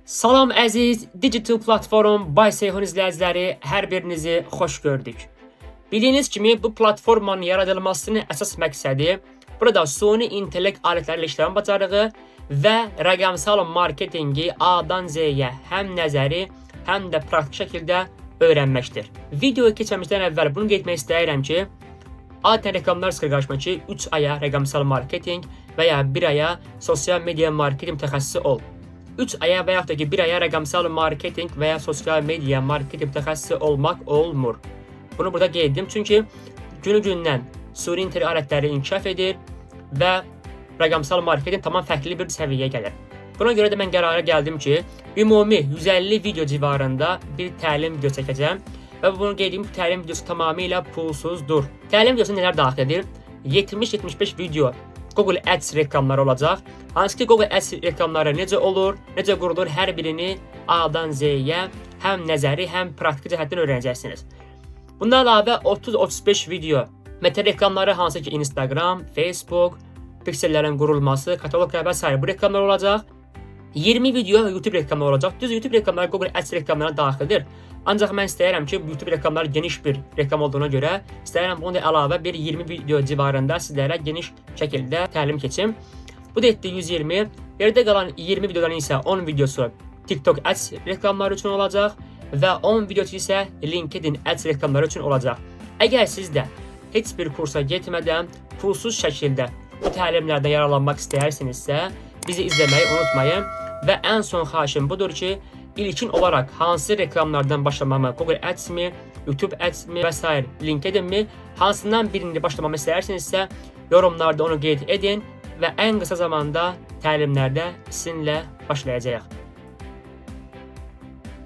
Salam əziz digital platform Bayseyhun izləyiciləri, hər birinizi xoş gördük. Bildiyiniz kimi bu platformanın yaradılmasının əsas məqsədi burada süni intellekt alətləri ilə işləmə bacarığı və rəqəmsal marketingi A-dan Z-yə həm nəzəri, həm də praktik şəkildə öyrənməkdir. Videoya keçməmişdən əvvəl bunu qeyd etmək istəyirəm ki, adətən reklamlar çıxır qarşıma ki, 3 aya rəqəmsal marketinq və ya 1 aya sosial media marketinq mütəxəssisi ol. 3 aya və yaxud da ki, 1 aya rəqəmsal marketinq və ya sosial media marketinq mütəxəssisi olmaq olmur. Bunu burada qeyd etdim, çünki günü-gündən süni intellekt alətləri inkişaf edir və rəqəmsal marketinq tamam fərqli bir səviyyəyə gəlir. Buna görə də mən qərara gəldim ki, ümumi 150 video civarında bir təlim video çəkəcəm və bunu qeyd edeyim, təlim videosu tamamilə pulsuzdur. Təlim videosu nələr daxil edir? 70-75 video Google Ads reklamları olacaq. Hansı ki, Google Ads reklamları necə olur, necə qurulur, hər birini A-dan Z-yə həm nəzəri, həm praktiki cəhətdən öyrənəcəksiniz. Bundan əlavə 30-35 video meta reklamları, hansı ki, Instagram, Facebook, piksellərin qurulması, kataloqlar və s. bu reklamlar olacaq. 20 video YouTube reklamları olacaq. Düz YouTube reklamları Google Ads reklamlarına daxildir. Ancaq mən istəyirəm ki, YouTube reklamları geniş bir reklam olduğuna görə istəyirəm bunu da əlavə bir 20 video civarında sizlərə geniş şəkildə təlim keçim. Bu da etdi 120. Yerdə qalan 20 videodan isə 10 videosu TikTok Ads reklamları üçün olacaq və 10 videosu isə LinkedIn Ads reklamları üçün olacaq. Əgər siz də heç bir kursa getmədən pulsuz şəkildə bu təlimlərdən yararlanmaq istəyirsinizsə, bizi izləməyi unutmayın və ən son xahişim budur ki, İlkin olaraq hansı reklamlardan başlamamı, Google Ads mi, YouTube Ads mi və s. LinkedIn mi, hansından birini başlamamı istəyirsinizsə, yorumlarda onu qeyd edin və ən qısa zamanda təlimlərdə sizinlə başlayacağıq.